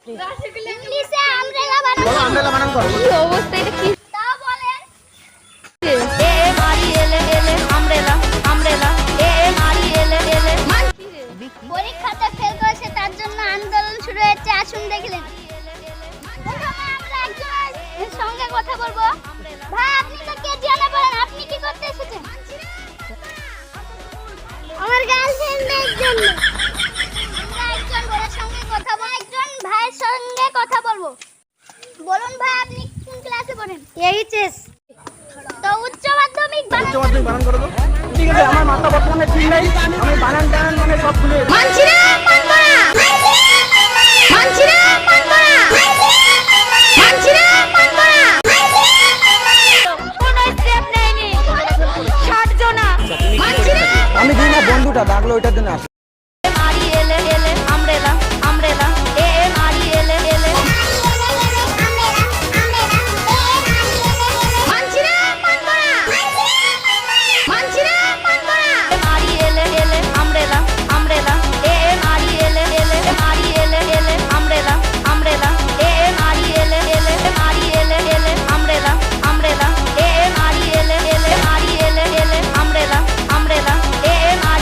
ইংলিশে আমব্রেলা বানান করো। আমব্রেলা বানান করো। কি অবস্থা এটা কি? তাও বলেন। এ মারি এলে এলে আমব্রেলা আমব্রেলা এ মারি এলে এলে পরীক্ষাতে ফেল করেছে তার জন্য আন্দোলন শুরু হয়েছে, আসুন দেখলেন। প্রথমে আমরা একজনের সঙ্গে কথা বলবো। ভাই আপনি তো কে জানা বলেন, আপনি কি করতে এসেছেন? আমার গার্লফ্রেন্ডের জন্য। আমরা একজন বড়ের সঙ্গে কথা বলবো, একজন ভাইয়ের সঙ্গে কথা বলবো। বলুন ভাই আপনি কোন ক্লাসে পড়েন? এইচএস। তো উচ্চ মাধ্যমিক উচ্চ মাধ্যমিক বানান করো তো। ঠিক আছে, আমার মাথা বর্তমানে ঠিক নেই, আমি বানান টানান মানে সব ভুলে গেছি। মানছি না মানবো না মানছি না মানবো না মানছি না মানবো না কোনো স্টেপ নেয়নি 60 জনা মানছি না আমি দিই না বন্ধুটা ডাকলো ওইটার জন্য আসি। মারি এলে